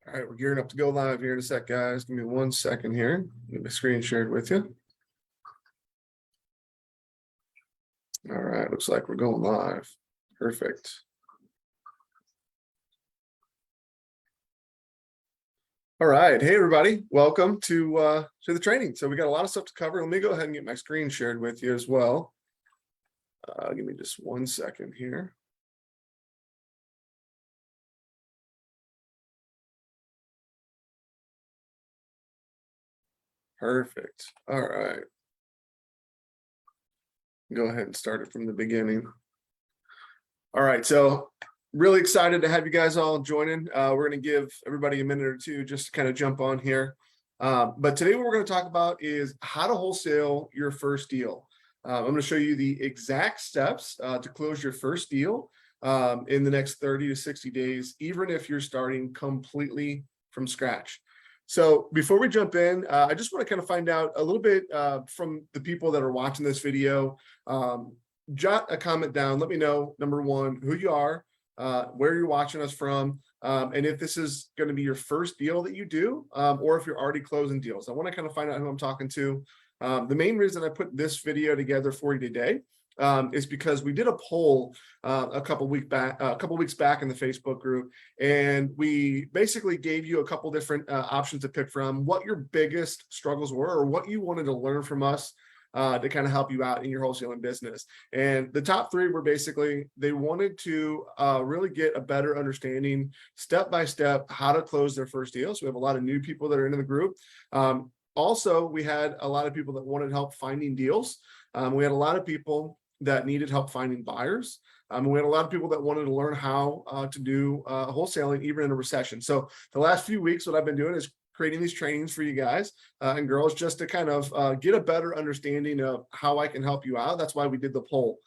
All right, we're gearing up to go live here in a sec, guys. Give me 1 second here. Get my screen shared with you. All right, looks like we're going live. Perfect. All right, hey everybody, welcome to the training. So we got a lot of stuff to cover. Let me go ahead and get my screen shared with you as well. Give me just 1 second here. Perfect. All right. Go ahead and start it from the beginning. All right, so really excited to have you guys all joining. We're going to give everybody a minute or two just to kind of jump on here. But today what we're going to talk about is how to wholesale your first deal. I'm going to show you the exact steps to close your first deal in the next 30 to 60 days, even if you're starting completely from scratch. So before we jump in, I just want to kind of find out a little bit from the people that are watching this video. Jot a comment down. Let me know, number one, who you are, where you're watching us from, and if this is going to be your first deal that you do, or if you're already closing deals. I want to kind of find out who I'm talking to. The main reason I put this video together for you today is because we did a poll a couple weeks back in the Facebook group, and we basically gave you a couple different options to pick from, what your biggest struggles were, or what you wanted to learn from us to kind of help you out in your wholesaling business. And the top three were basically, they wanted to really get a better understanding step by step how to close their first deal. So we have a lot of new people that are in the group. Also, we had a lot of people that wanted help finding deals. We had a lot of people that needed help finding buyers. We had a lot of people that wanted to learn how to do wholesaling even in a recession. So the last few weeks, what I've been doing is creating these trainings for you guys and girls, just to kind of get a better understanding of how I can help you out. That's why we did the poll.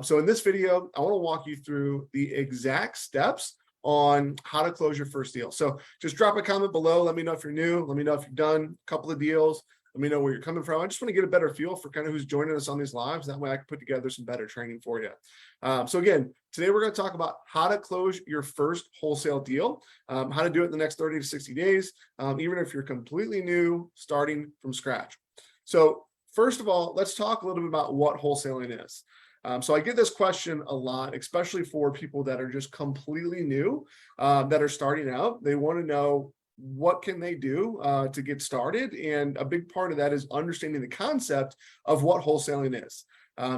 So in this video, I want to walk you through the exact steps on how to close your first deal. So just drop a comment below. Let me know if you're new. Let me know if you've done a couple of deals. Let me know where you're coming from. I just want to get a better feel for kind of who's joining us on these lives. That way I can put together some better training for you. So again, today we're going to talk about how to close your first wholesale deal, how to do it in the next 30 to 60 days, even if you're completely new, starting from scratch. So first of all, let's talk a little bit about what wholesaling is. So I get this question a lot, especially for people that are just completely new, that are starting out. They want to know, what can they do to get started? And a big part of that is understanding the concept of what wholesaling is.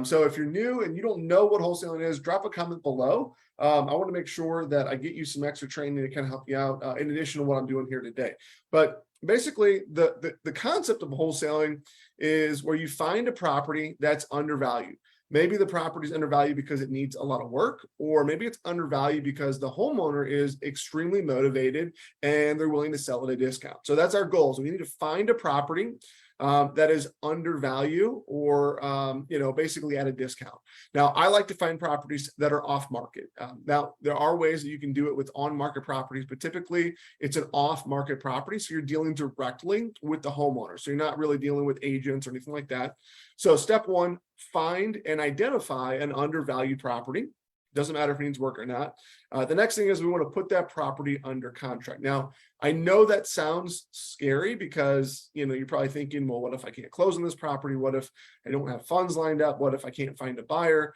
So if you're new and you don't know what wholesaling is, drop a comment below. I want to make sure that I get you some extra training to kind of help you out in addition to what I'm doing here today. But basically, the concept of wholesaling is where you find a property that's undervalued. Maybe the property is undervalued because it needs a lot of work, or maybe it's undervalued because the homeowner is extremely motivated and they're willing to sell at a discount. So that's our goal. So we need to find a property that is undervalued, or basically at a discount. Now, I like to find properties that are off market. Now, there are ways that you can do it with on market properties, but typically it's an off market property. So you're dealing directly with the homeowner. So you're not really dealing with agents or anything like that. So step one, find and identify an undervalued property. Doesn't matter if it needs work or not. The next thing is we want to put that property under contract. Now, I know that sounds scary because, you're probably thinking, well, what if I can't close on this property? What if I don't have funds lined up? What if I can't find a buyer?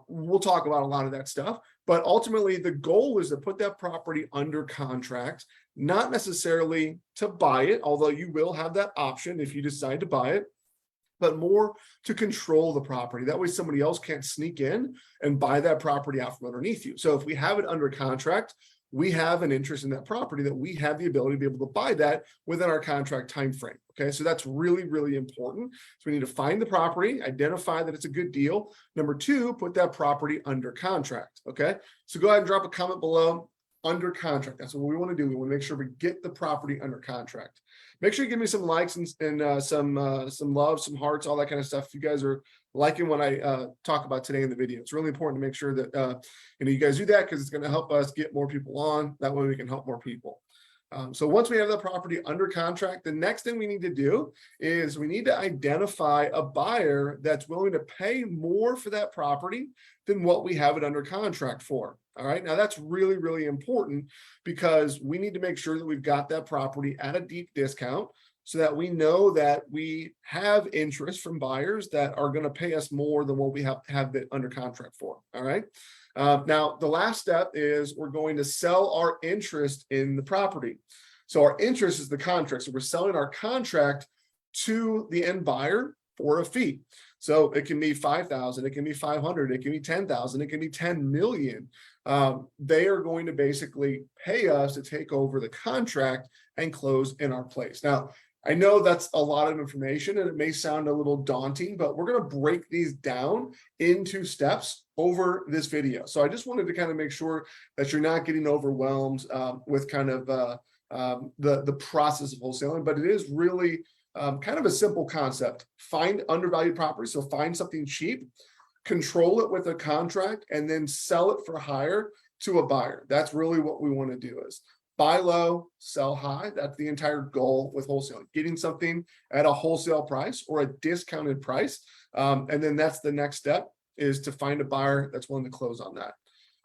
We'll talk about a lot of that stuff. But ultimately, the goal is to put that property under contract, not necessarily to buy it, although you will have that option if you decide to buy it, but more to control the property. That way somebody else can't sneak in and buy that property out from underneath you. So if we have it under contract, we have an interest in that property, that we have the ability to be able to buy that within our contract time frame. Okay, so that's really, really important. So we need to find the property, identify that it's a good deal. Number two, put that property under contract. Okay, so go ahead and drop a comment below. Under contract. That's what we want to do. We want to make sure we get the property under contract. Make sure you give me some likes and some love, some hearts, all that kind of stuff. If you guys are liking what I talk about today in the video, it's really important to make sure that you guys do that, because it's going to help us get more people on. That way we can help more people. So once we have that property under contract, the next thing we need to do is we need to identify a buyer that's willing to pay more for that property than what we have it under contract for. All right. Now that's really, really important because we need to make sure that we've got that property at a deep discount so that we know that we have interest from buyers that are going to pay us more than what we have it under contract for. All right. Now, the last step is we're going to sell our interest in the property. So our interest is the contract. So we're selling our contract to the end buyer for a fee. So it can be 5,000, it can be 500, it can be 10,000, it can be 10 million. They are going to basically pay us to take over the contract and close in our place. Now, I know that's a lot of information and it may sound a little daunting, but we're going to break these down into steps over this video. So I just wanted to kind of make sure that you're not getting overwhelmed with kind of the process of wholesaling, but it is really kind of a simple concept. Find undervalued property. So find something cheap, control it with a contract, and then sell it for higher to a buyer. That's really what we want to do is buy low, sell high. That's the entire goal with wholesaling, getting something at a wholesale price or a discounted price. And then that's the next step is to find a buyer that's willing to close on that.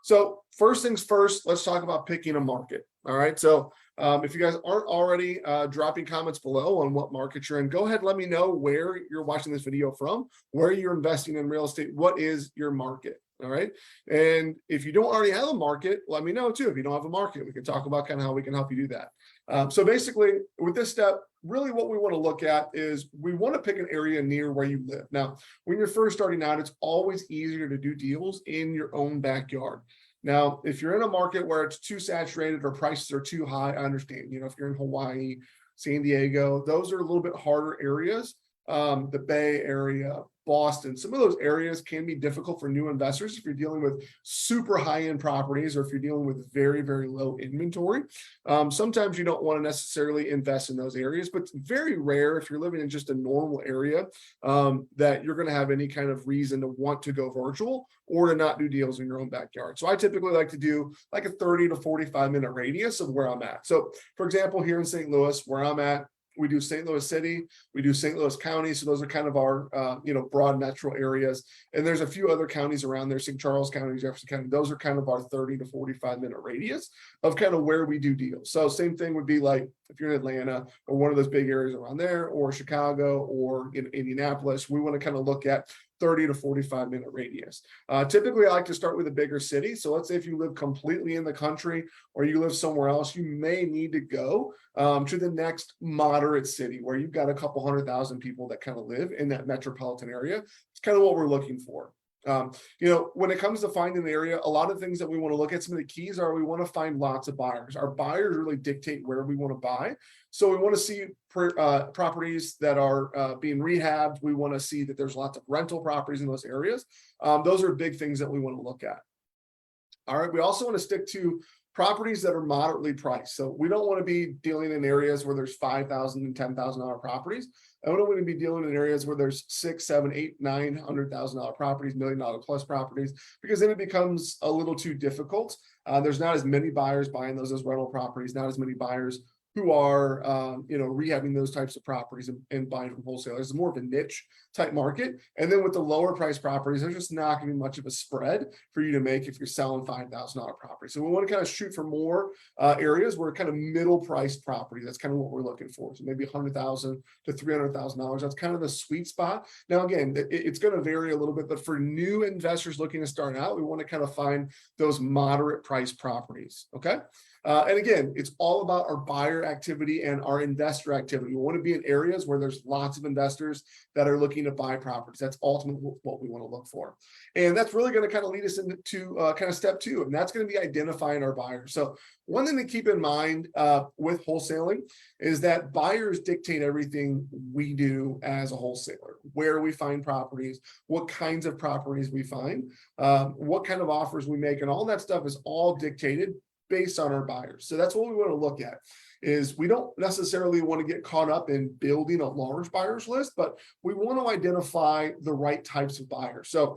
So first things first, let's talk about picking a market. All right. So if you guys aren't already dropping comments below on what market you're in, go ahead and let me know where you're watching this video from, where you're investing in real estate, what is your market. All right. And if you don't already have a market, let me know too. If you don't have a market, we can talk about kind of how we can help you do that. So basically with this step, really what we want to look at is we want to pick an area near where you live. Now, when you're first starting out, it's always easier to do deals in your own backyard. Now, if you're in a market where it's too saturated or prices are too high, I understand, if you're in Hawaii, San Diego, those are a little bit harder areas. The Bay Area, Boston, some of those areas can be difficult for new investors if you're dealing with super high-end properties or if you're dealing with very, very low inventory. Sometimes you don't want to necessarily invest in those areas, but it's very rare if you're living in just a normal area that you're going to have any kind of reason to want to go virtual or to not do deals in your own backyard. So I typically like to do like a 30 to 45 minute radius of where I'm at. So for example, here in St. Louis, where I'm at, we do St. Louis City, we do St. Louis County. So those are kind of our, broad metro areas. And there's a few other counties around there, St. Charles County, Jefferson County. Those are kind of our 30 to 45 minute radius of kind of where we do deals. So same thing would be like if you're in Atlanta or one of those big areas around there, or Chicago or in Indianapolis, we want to kind of look at 30 to 45 minute radius. Typically, I like to start with a bigger city. So let's say if you live completely in the country or you live somewhere else, you may need to go to the next moderate city where you've got a couple 100,000 people that kind of live in that metropolitan area. It's kind of what we're looking for. When it comes to finding an area, a lot of things that we want to look at, some of the keys are we want to find lots of buyers. Our buyers really dictate where we want to buy. So we want to see properties that are being rehabbed. We want to see that there's lots of rental properties in those areas. Those are big things that we want to look at. All right. We also want to stick to properties that are moderately priced. So we don't want to be dealing in areas where there's $5,000 and $10,000 properties. I don't want to be dealing in areas where there's $600,000, $700,000, $800,000, $900,000 properties, $1 million plus properties, because then it becomes a little too difficult. There's not as many buyers buying those as rental properties, not as many buyers who are, rehabbing those types of properties and buying from wholesalers. It's more of a niche type market. And then with the lower price properties, there's just not going to be much of a spread for you to make if you're selling $5,000 property. So we want to kind of shoot for more areas where kind of middle priced property. That's kind of what we're looking for. So maybe $100,000 to $300,000. That's kind of the sweet spot. Now, again, it's going to vary a little bit, but for new investors looking to start out, we want to kind of find those moderate price properties. Okay. And again, it's all about our buyer activity and our investor activity. We want to be in areas where there's lots of investors that are looking to buy properties. That's ultimately what we want to look for. And that's really going to kind of lead us into kind of step two, and that's going to be identifying our buyers. So one thing to keep in mind with wholesaling is that buyers dictate everything we do as a wholesaler, where we find properties, what kinds of properties we find, what kind of offers we make, and all that stuff is all dictated based on our buyers. So that's what we want to look at, is we don't necessarily want to get caught up in building a large buyers list, but we want to identify the right types of buyers. So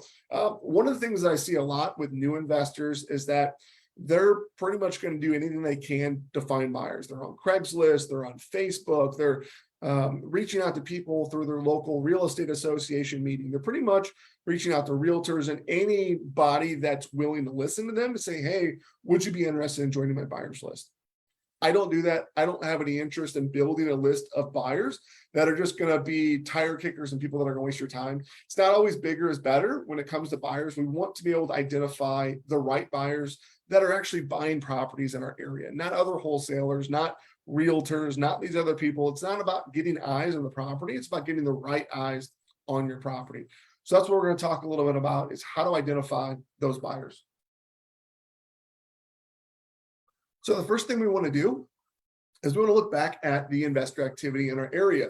one of the things that I see a lot with new investors is that they're pretty much going to do anything they can to find buyers. They're on Craigslist, they're on Facebook, they're reaching out to people through their local real estate association meeting. They're pretty much reaching out to realtors and anybody that's willing to listen to them to say, hey, would you be interested in joining my buyers list? I don't do that. I don't have any interest in building a list of buyers that are just going to be tire kickers and people that are going to waste your time. It's not always bigger is better when it comes to buyers. We want to be able to identify the right buyers that are actually buying properties in our area, not other wholesalers, not realtors, not these other people. It's not about getting eyes on the property. It's about getting the right eyes on your property. So that's what we're going to talk a little bit about, is how to identify those buyers. So the first thing we want to do is we want to look back at the investor activity in our area.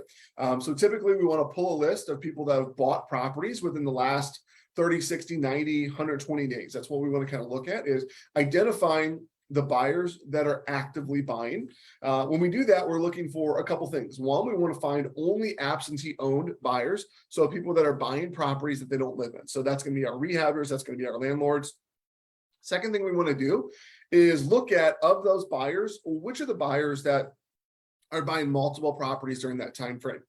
So typically we want to pull a list of people that have bought properties within the last 30, 60, 90, 120 days. That's what we want to kind of look at, is identifying the buyers that are actively buying. When we do that, we're looking for a couple things. One, we want to find only absentee owned buyers. So people that are buying properties that they don't live in. So that's going to be our rehabbers. That's going to be our landlords. Second thing we want to do is look at, of those buyers, which are the buyers that are buying multiple properties during that time frame.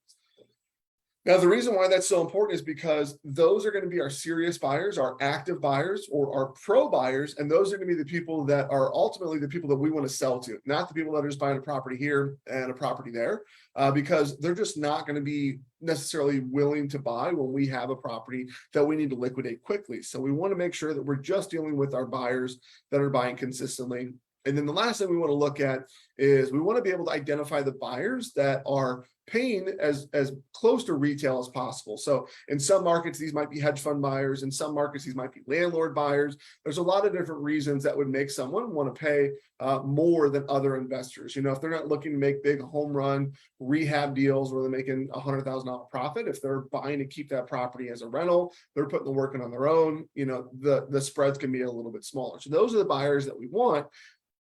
Now, the reason why that's so important is because those are going to be our serious buyers, our active buyers, or our pro buyers, and those are going to be the people that are ultimately the people that we want to sell to, not the people that are just buying a property here and a property there, because they're just not going to be necessarily willing to buy when we have a property that we need to liquidate quickly. So we want to make sure that we're just dealing with our buyers that are buying consistently. And then the last thing we want to look at is we want to be able to identify the buyers that are paying as close to retail as possible. So in some markets, these might be hedge fund buyers. In some markets, these might be landlord buyers. There's a lot of different reasons that would make someone want to pay more than other investors. You know, if they're not looking to make big home run rehab deals where they're making $100,000 profit, if they're buying to keep that property as a rental, they're putting the work in on their own, you know, the spreads can be a little bit smaller. So those are the buyers that we want.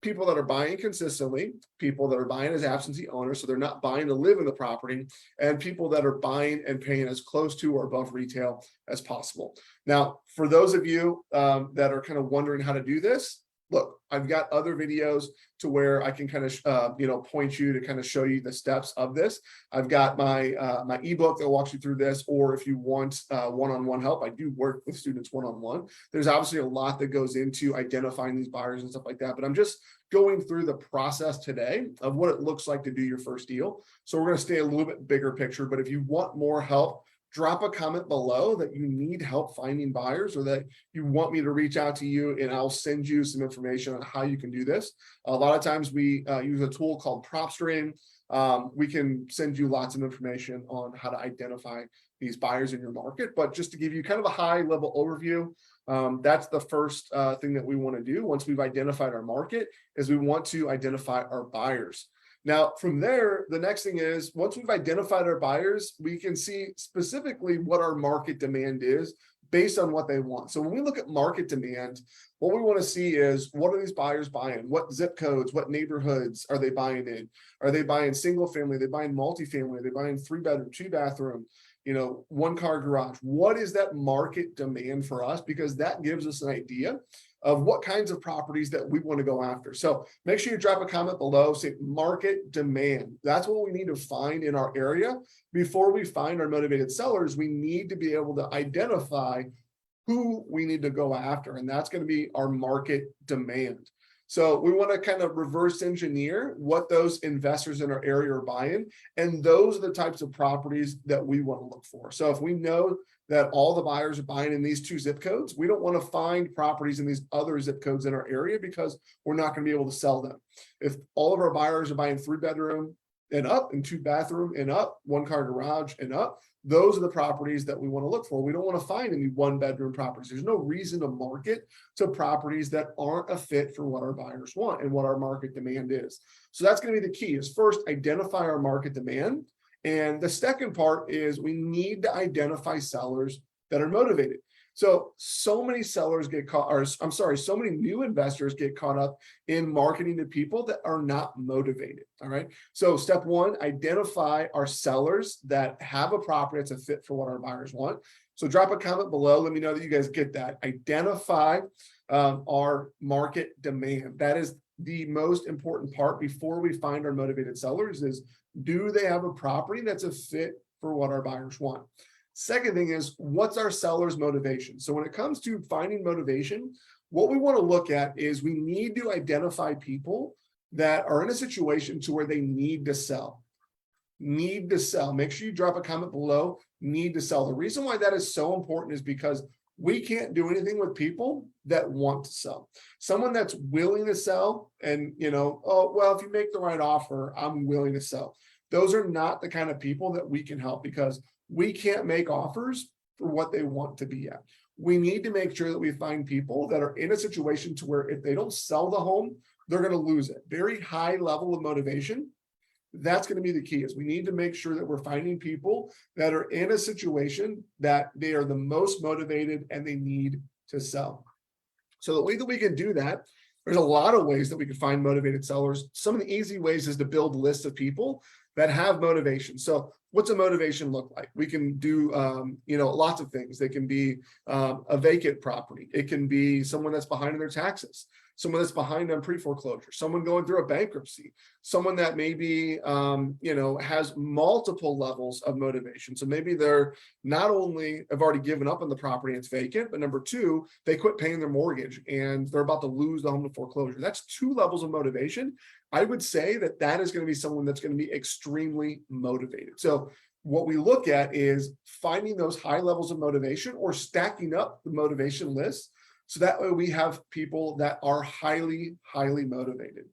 People that are buying consistently, people that are buying as absentee owners, so they're not buying to live in the property, and people that are buying and paying as close to or above retail as possible. Now, for those of you that are kind of wondering how to do this, look, I've got other videos to where I can kind of, point you to kind of show you the steps of this. I've got my my ebook that walks you through this, or if you want one-on-one help, I do work with students one-on-one. There's obviously a lot that goes into identifying these buyers and stuff like that, but I'm just going through the process today of what it looks like to do your first deal. So we're going to stay a little bit bigger picture, but if you want more help, drop a comment below that you need help finding buyers, or that you want me to reach out to you and I'll send you some information on how you can do this. A lot of times we use a tool called PropStream. We can send you lots of information on how to identify these buyers in your market, but just to give you kind of a high level overview, that's the first thing that we want to do once we've identified our market, is we want to identify our buyers. Now, from there, the next thing is, once we've identified our buyers, we can see specifically what our market demand is based on what they want. So when we look at market demand, what we want to see is, what are these buyers buying? What zip codes, what neighborhoods are they buying in? Are they buying single family? Are they buying multifamily? Are they buying 3-bedroom, 2-bathroom, 1-car garage? What is that market demand for us? Because that gives us an idea of what kinds of properties that we want to go after. So make sure you drop a comment below, say market demand. That's what we need to find in our area. Before we find our motivated sellers, we need to be able to identify who we need to go after, and that's going to be our market demand. So we want to kind of reverse engineer what those investors in our area are buying, and those are the types of properties that we want to look for. So if we know that all the buyers are buying in these 2 zip codes, we don't want to find properties in these other zip codes in our area, because we're not going to be able to sell them. If all of our buyers are buying 3-bedroom and up, and 2-bathroom and up, 1-car garage and up, those are the properties that we want to look for. We don't want to find any 1-bedroom properties. There's no reason to market to properties that aren't a fit for what our buyers want and what our market demand is. So that's going to be the key, is first identify our market demand. And the second part is we need to identify sellers that are motivated. So many sellers get caught, or I'm sorry, so many new investors get caught up in marketing to people that are not motivated. All right. So step one, identify our sellers that have a property that's a fit for what our buyers want. So drop a comment below. Let me know that you guys get that. Identify our market demand. That is the most important part before we find our motivated sellers is, do they have a property that's a fit for what our buyers want? Second thing is, what's our seller's motivation? So when it comes to finding motivation, what we want to look at is we need to identify people that are in a situation to where they need to sell. Need to sell. Make sure you drop a comment below, need to sell. The reason why that is so important is because we can't do anything with people that want to sell. Someone that's willing to sell and, oh, well, if you make the right offer, I'm willing to sell. Those are not the kind of people that we can help, because we can't make offers for what they want to be at. We need to make sure that we find people that are in a situation to where if they don't sell the home, they're going to lose it. Very high level of motivation. That's going to be the key, is we need to make sure that we're finding people that are in a situation that they are the most motivated and they need to sell. So the way that we can do that, there's a lot of ways that we can find motivated sellers. Some of the easy ways is to build a list of people that have motivation. So what's a motivation look like? We can do, lots of things. They can be a vacant property. It can be someone that's behind in their taxes, someone that's behind on pre-foreclosure, someone going through a bankruptcy, someone that maybe, has multiple levels of motivation. So maybe they're not only have already given up on the property and it's vacant, but number two, they quit paying their mortgage and they're about to lose the home to foreclosure. That's two levels of motivation. I would say that that is going to be someone that's going to be extremely motivated. So what we look at is finding those high levels of motivation or stacking up the motivation list. So that way we have people that are highly, highly motivated.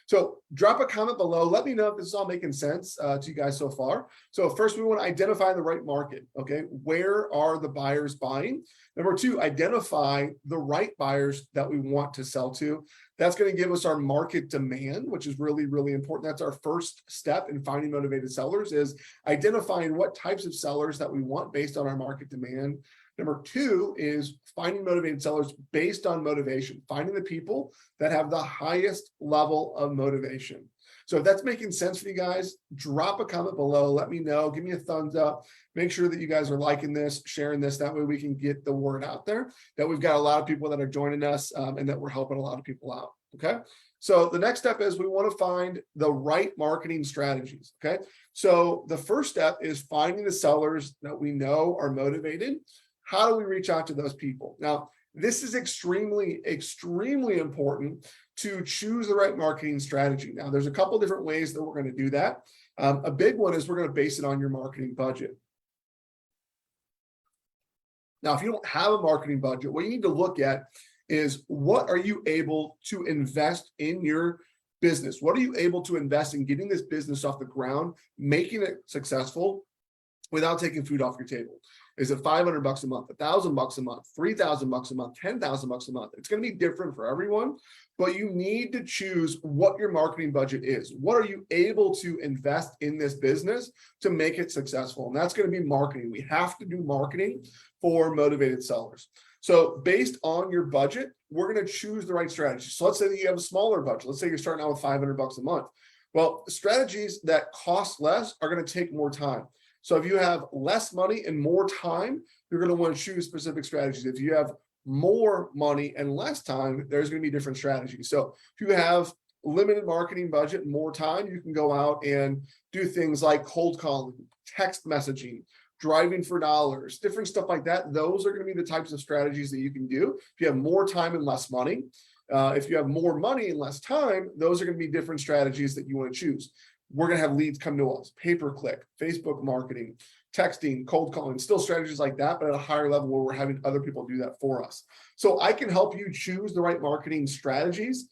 So drop a comment below. Let me know if this is all making sense to you guys so far. So first, we want to identify the right market. Okay, where are the buyers buying? Number two, identify the right buyers that we want to sell to. That's going to give us our market demand, which is really, really important. That's our first step in finding motivated sellers, is identifying what types of sellers that we want based on our market demand. Number two is finding motivated sellers based on motivation, finding the people that have the highest level of motivation. So if that's making sense for you guys, drop a comment below. Let me know. Give me a thumbs up. Make sure that you guys are liking this, sharing this. That way we can get the word out there that we've got a lot of people that are joining us and that we're helping a lot of people out. Okay. So the next step is we want to find the right marketing strategies. Okay. So the first step is finding the sellers that we know are motivated. How do we reach out to those people? Now, this is extremely, extremely important to choose the right marketing strategy. Now, there's a couple different ways that we're going to do that. A big one is we're going to base it on your marketing budget. Now, if you don't have a marketing budget, what you need to look at is, what are you able to invest in your business? What are you able to invest in getting this business off the ground, making it successful without taking food off your table? Is it $500 a month, $1,000 a month, $3,000 a month, $10,000 a month? It's going to be different for everyone, but you need to choose what your marketing budget is. What are you able to invest in this business to make it successful? And that's going to be marketing. We have to do marketing for motivated sellers. So based on your budget, we're going to choose the right strategy. So let's say that you have a smaller budget. Let's say you're starting out with $500 a month. Well, strategies that cost less are going to take more time. So if you have less money and more time, you're going to want to choose specific strategies. If you have more money and less time, there's going to be different strategies. So if you have limited marketing budget and more time, you can go out and do things like cold calling, text messaging, driving for dollars, different stuff like that. Those are going to be the types of strategies that you can do if you have more time and less money. If you have more money and less time, those are going to be different strategies that you want to choose. We're going to have leads come to us, pay-per-click, Facebook marketing, texting, cold calling, still strategies like that, but at a higher level where we're having other people do that for us. So I can help you choose the right marketing strategies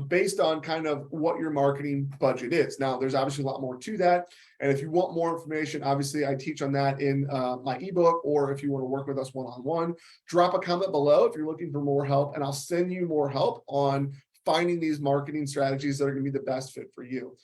based on kind of what your marketing budget is. Now, there's obviously a lot more to that. And if you want more information, obviously I teach on that in my ebook, or if you want to work with us one-on-one, drop a comment below if you're looking for more help, and I'll send you more help on finding these marketing strategies that are going to be the best fit for you.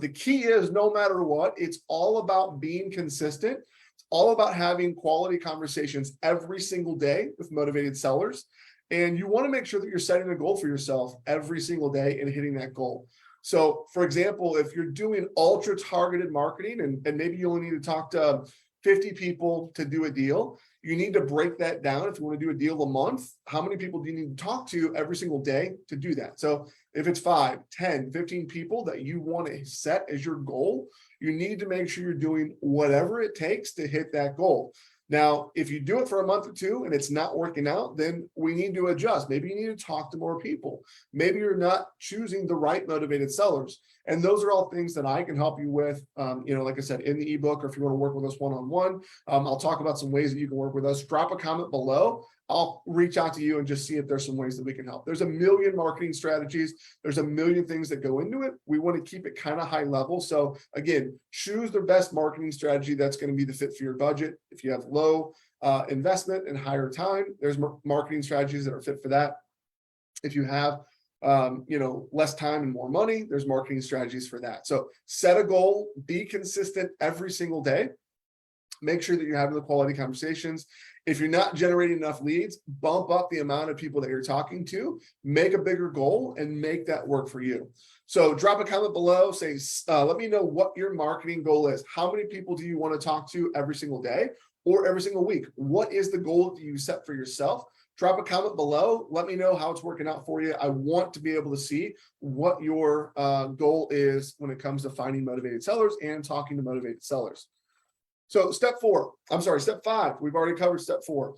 The key is, no matter what, it's all about being consistent. It's all about having quality conversations every single day with motivated sellers. And you want to make sure that you're setting a goal for yourself every single day and hitting that goal. So for example, if you're doing ultra targeted marketing and maybe you only need to talk to 50 people to do a deal, you need to break that down. If you want to do a deal a month, how many people do you need to talk to every single day to do that? So If it's 5, 10, 15 people that you want to set as your goal, you need to make sure you're doing whatever it takes to hit that goal. Now, if you do it for a month or two and it's not working out, then we need to adjust. Maybe you need to talk to more people. Maybe you're not choosing the right motivated sellers. And those are all things that I can help you with, like I said, in the ebook, or if you want to work with us one-on-one, I'll talk about some ways that you can work with us. Drop a comment below. I'll reach out to you and just see if there's some ways that we can help. There's a million marketing strategies. There's a million things that go into it. We want to keep it kind of high level. So again, choose the best marketing strategy that's going to be the fit for your budget. If you have low investment and higher time, there's marketing strategies that are fit for that. If you have less time and more money, there's marketing strategies for that. So set a goal, be consistent every single day. Make sure that you're having the quality conversations. If you're not generating enough leads, bump up the amount of people that you're talking to, make a bigger goal, and make that work for you. So drop a comment below, say, let me know what your marketing goal is. How many people do you want to talk to every single day or every single week? What is the goal that you set for yourself? Drop a comment below. Let me know how it's working out for you. I want to be able to see what your goal is when it comes to finding motivated sellers and talking to motivated sellers. So step 5, we've already covered step 4.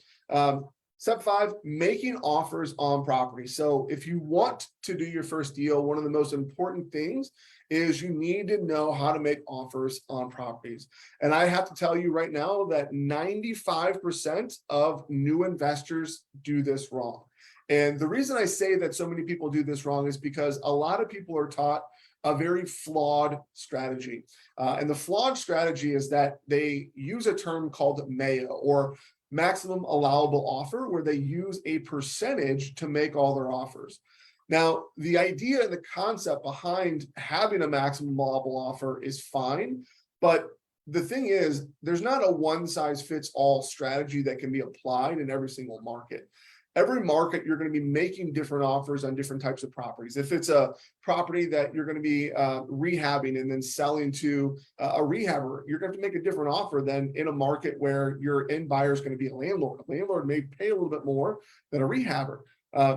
Step 5, making offers on property. So if you want to do your first deal, one of the most important things is you need to know how to make offers on properties. And I have to tell you right now that 95% of new investors do this wrong. And the reason I say that so many people do this wrong is because a lot of people are taught a very flawed strategy. And the flawed strategy is that they use a term called MAO, or maximum allowable offer, where they use a percentage to make all their offers. Now, the idea and the concept behind having a maximum allowable offer is fine, but the thing is, there's not a one-size-fits-all strategy that can be applied in every single market. Every market, you're going to be making different offers on different types of properties. If it's a property that you're going to be rehabbing and then selling to a rehabber, you're going to have to make a different offer than in a market where your end buyer is going to be a landlord. A landlord may pay a little bit more than a rehabber.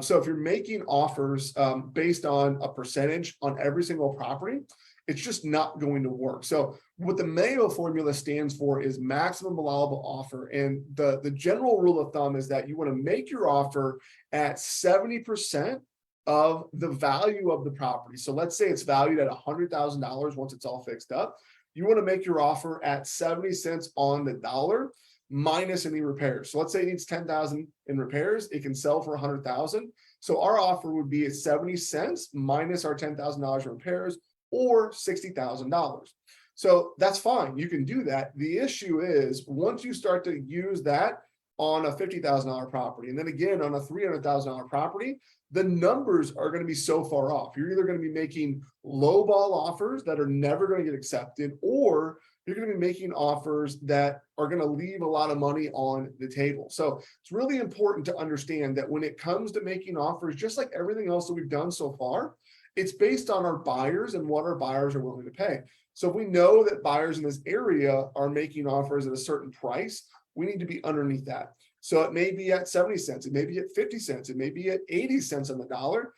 So if you're making offers based on a percentage on every single property, it's just not going to work. So what the Mayo formula stands for is maximum allowable offer. And the general rule of thumb is that you want to make your offer at 70% of the value of the property. So let's say it's valued at $100,000 once it's all fixed up. You want to make your offer at 70 cents on the dollar minus any repairs. So let's say it needs 10,000 in repairs. It can sell for 100,000. So our offer would be at 70 cents minus our $10,000 in repairs, or $60,000. So that's fine. You can do that. The issue is once you start to use that on a $50,000 property, and then again on a $300,000 property, the numbers are going to be so far off. You're either going to be making low ball offers that are never going to get accepted, or you're going to be making offers that are going to leave a lot of money on the table. So it's really important to understand that when it comes to making offers, just like everything else that we've done so far, it's based on our buyers and what our buyers are willing to pay. So if we know that buyers in this area are making offers at a certain price, we need to be underneath that. So it may be at 70 cents, it may be at 50 cents, it may be at 80 cents on the dollar.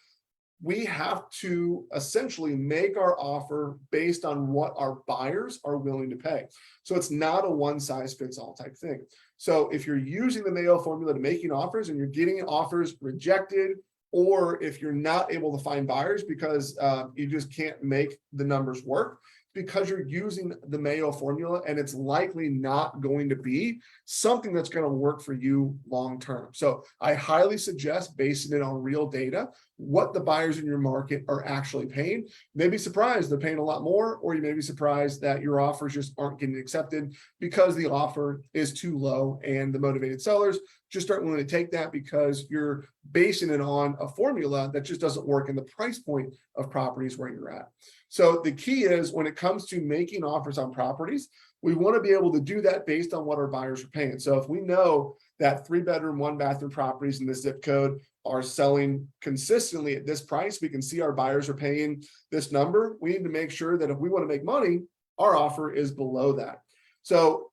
We have to essentially make our offer based on what our buyers are willing to pay. So it's not a one size fits all type thing. So if you're using the Mayo formula to making offers and you're getting offers rejected, or if you're not able to find buyers because you just can't make the numbers work, because you're using the Mayo formula, and it's likely not going to be something that's going to work for you long term. So I highly suggest basing it on real data, what the buyers in your market are actually paying. You may be surprised they're paying a lot more, or you may be surprised that your offers just aren't getting accepted because the offer is too low and the motivated sellers just aren't willing to take that because you're basing it on a formula that just doesn't work in the price point of properties where you're at. So the key is when it comes to making offers on properties, we want to be able to do that based on what our buyers are paying. So if we know that 3-bedroom, 1-bathroom properties in this zip code are selling consistently at this price, we can see our buyers are paying this number. We need to make sure that if we want to make money, our offer is below that. So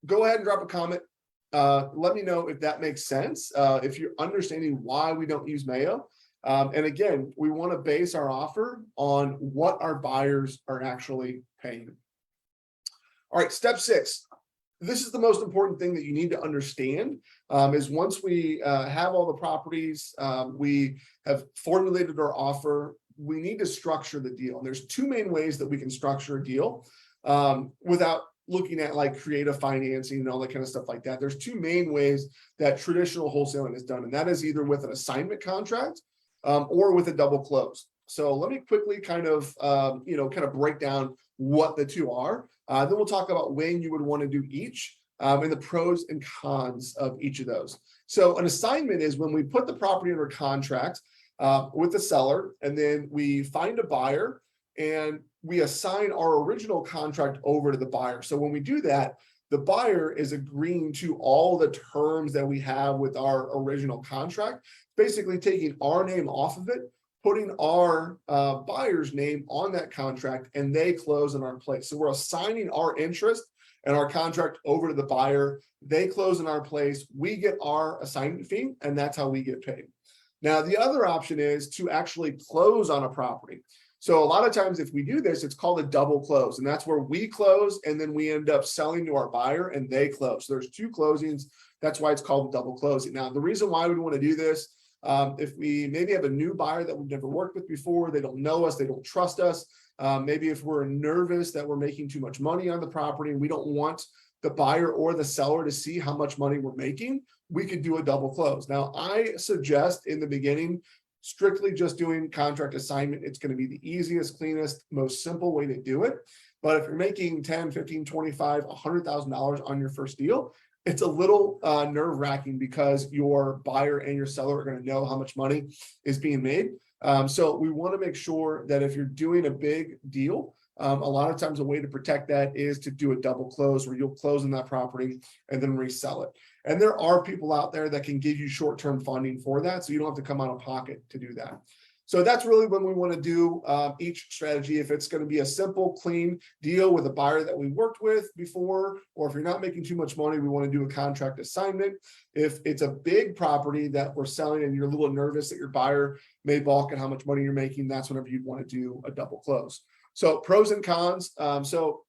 go ahead and drop a comment. Let me know if that makes sense. If you're understanding why we don't use Mayo, And again, we want to base our offer on what our buyers are actually paying. All right, step 6. This is the most important thing that you need to understand, is once we have all the properties, we have formulated our offer, we need to structure the deal. And there's 2 main ways that we can structure a deal without looking at like creative financing and all that kind of stuff like that. There's 2 main ways that traditional wholesaling is done, and that is either with an assignment contract or with a double close. So let me quickly kind of break down what the 2 are. Then we'll talk about when you would want to do each and the pros and cons of each of those. So an assignment is when we put the property under contract with the seller, and then we find a buyer and we assign our original contract over to the buyer. So when we do that, the buyer is agreeing to all the terms that we have with our original contract, basically taking our name off of it, putting our buyer's name on that contract, and they close in our place. So we're assigning our interest and our contract over to the buyer. They close in our place. We get our assignment fee, and that's how we get paid. Now, the other option is to actually close on a property. So a lot of times if we do this, it's called a double close, and that's where we close and then we end up selling to our buyer and they close. So there's 2 closings. That's why it's called a double closing. Now, the reason why we want to do this, if we maybe have a new buyer that we've never worked with before, they don't know us, they don't trust us. Maybe if we're nervous that we're making too much money on the property and we don't want the buyer or the seller to see how much money we're making, we could do a double close. Now, I suggest in the beginning, strictly just doing contract assignment. It's going to be the easiest, cleanest, most simple way to do it. But if you're making 10, 15, 25, $100,000 on your first deal, it's a little nerve-wracking because your buyer and your seller are going to know how much money is being made. So we want to make sure that if you're doing a big deal, a lot of times a way to protect that is to do a double close where you'll close on that property and then resell it. And there are people out there that can give you short-term funding for that, so you don't have to come out of pocket to do that. So that's really when we want to do each strategy. If it's going to be a simple, clean deal with a buyer that we worked with before, or if you're not making too much money, we want to do a contract assignment. If it's a big property that we're selling and you're a little nervous that your buyer may balk at how much money you're making, that's whenever you'd want to do a double close. So pros and cons. So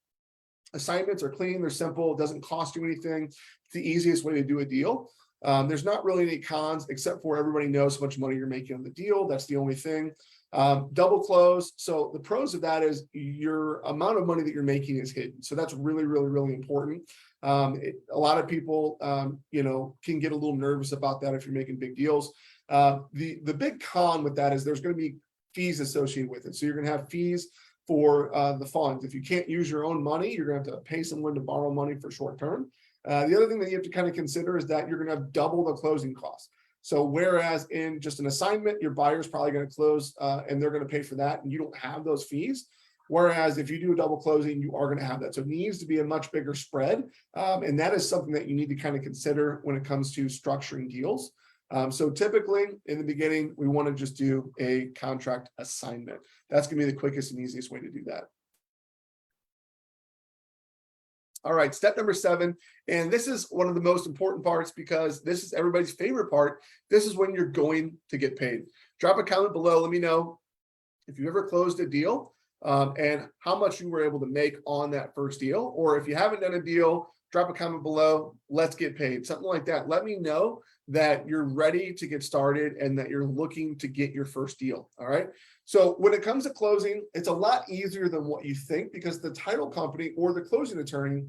assignments are clean, they're simple, it doesn't cost you anything. It's the easiest way to do a deal. There's not really any cons except for everybody knows how much money you're making on the deal. That's the only thing. Double close. So the pros of that is your amount of money that you're making is hidden. So that's really, really, really important. A lot of people, can get a little nervous about that if you're making big deals. The big con with that is there's going to be fees associated with it. So you're going to have fees for the funds. If you can't use your own money, you're going to have to pay someone to borrow money for short term. The other thing that you have to kind of consider is that you're going to have double the closing costs. So whereas in just an assignment, your buyer's probably going to close and they're going to pay for that and you don't have those fees. Whereas if you do a double closing, you are going to have that. So it needs to be a much bigger spread. And that is something that you need to kind of consider when it comes to structuring deals. So typically in the beginning, we want to just do a contract assignment. That's going to be the quickest and easiest way to do that. All right, step number 7, and this is one of the most important parts because this is everybody's favorite part. This is when you're going to get paid. Drop a comment below. Let me know if you ever closed a deal and how much you were able to make on that first deal. Or if you haven't done a deal, drop a comment below. Let's get paid, something like that. Let me know that you're ready to get started and that you're looking to get your first deal. All right. So when it comes to closing, it's a lot easier than what you think because the title company or the closing attorney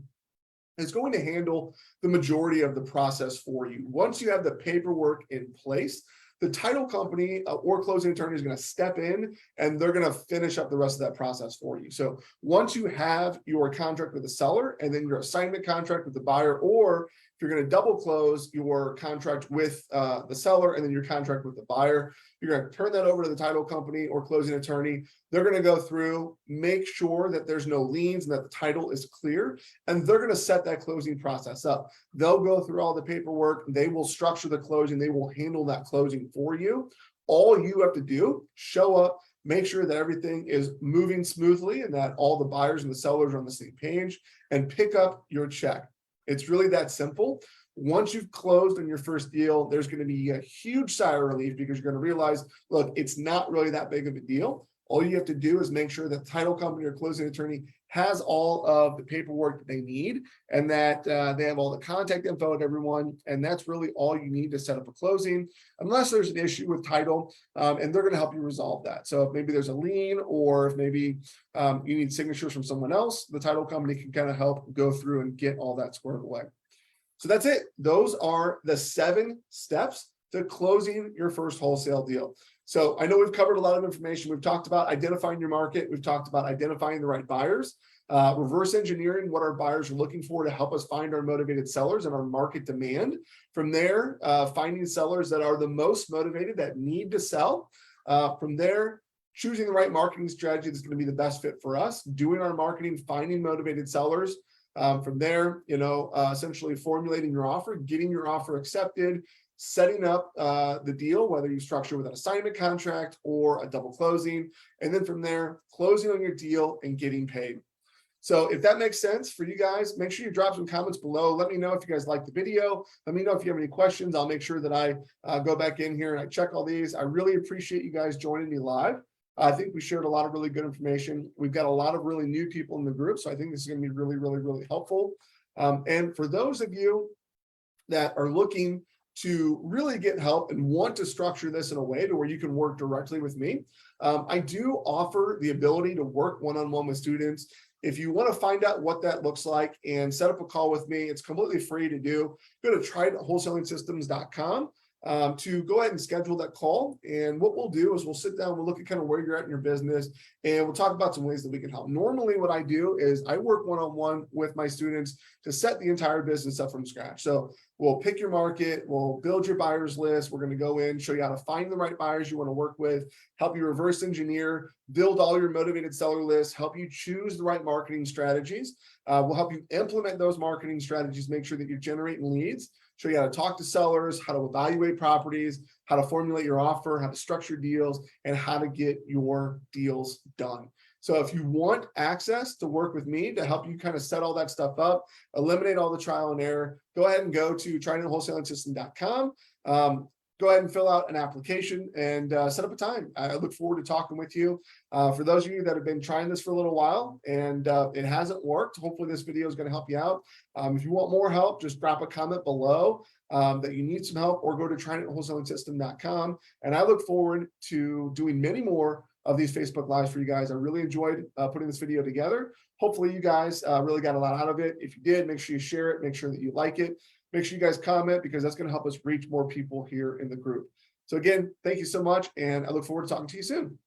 is going to handle the majority of the process for you. Once you have the paperwork in place, the title company or closing attorney is going to step in and they're going to finish up the rest of that process for you. So once you have your contract with the seller and then your assignment contract with the buyer, or if you're going to double close your contract with the seller and then your contract with the buyer, you're going to turn that over to the title company or closing attorney. They're going to go through, make sure that there's no liens and that the title is clear, and they're going to set that closing process up. They'll go through all the paperwork. They will structure the closing. They will handle that closing for you. All you have to do, show up, make sure that everything is moving smoothly and that all the buyers and the sellers are on the same page, and pick up your check. It's really that simple. Once you've closed on your first deal, there's going to be a huge sigh of relief because you're going to realize, look, it's not really that big of a deal. All you have to do is make sure that the title company or closing attorney has all of the paperwork that they need, and that they have all the contact info of everyone. And that's really all you need to set up a closing, unless there's an issue with title, and they're going to help you resolve that. So if maybe there's a lien, or if maybe you need signatures from someone else, the title company can kind of help go through and get all that squared away. So that's it. Those are the 7 steps to closing your first wholesale deal. So I know we've covered a lot of information. We've talked about identifying your market. We've talked about identifying the right buyers, reverse engineering what our buyers are looking for to help us find our motivated sellers and our market demand. From there, finding sellers that are the most motivated, that need to sell. From there, choosing the right marketing strategy that's going to be the best fit for us, doing our marketing, finding motivated sellers. From there, essentially formulating your offer, getting your offer accepted, setting up the deal, whether you structure with an assignment contract or a double closing, and then from there, closing on your deal and getting paid. So if that makes sense for you guys, make sure you drop some comments below. Let me know if you guys like the video. Let me know if you have any questions. I'll make sure that I go back in here and I check all these. I really appreciate you guys joining me live. I think we shared a lot of really good information. We've got a lot of really new people in the group, so I think this is going to be really, really, really helpful. And for those of you that are looking to really get help and want to structure this in a way to where you can work directly with me, I do offer the ability to work one-on-one with students. If you want to find out what that looks like and set up a call with me, it's completely free to do. Go to wholesalesystems.com to go ahead and schedule that call. And what we'll do is we'll sit down, we'll look at kind of where you're at in your business, and we'll talk about some ways that we can help. Normally what I do is I work one-on-one with my students to set the entire business up from scratch. So we'll pick your market, we'll build your buyers list. We're going to go in, show you how to find the right buyers you want to work with, help you reverse engineer, build all your motivated seller lists, help you choose the right marketing strategies. We'll help you implement those marketing strategies, make sure that you're generating leads, show you how to talk to sellers, how to evaluate properties, how to formulate your offer, how to structure deals, and how to get your deals done. So if you want access to work with me to help you kind of set all that stuff up, eliminate all the trial and error, go ahead and go to wholesalesystems.com. Go ahead and fill out an application and set up a time. I look forward to talking with you. For those of you that have been trying this for a little while and it hasn't worked, hopefully this video is going to help you out. If you want more help, just drop a comment below that you need some help, or go to wholesalesystems.com. And I look forward to doing many more of these Facebook Lives for you guys. I really enjoyed putting this video together. Hopefully you guys really got a lot out of it. If you did, make sure you share it, make sure that you like it. Make sure you guys comment, because that's going to help us reach more people here in the group. So again, thank you so much, and I look forward to talking to you soon.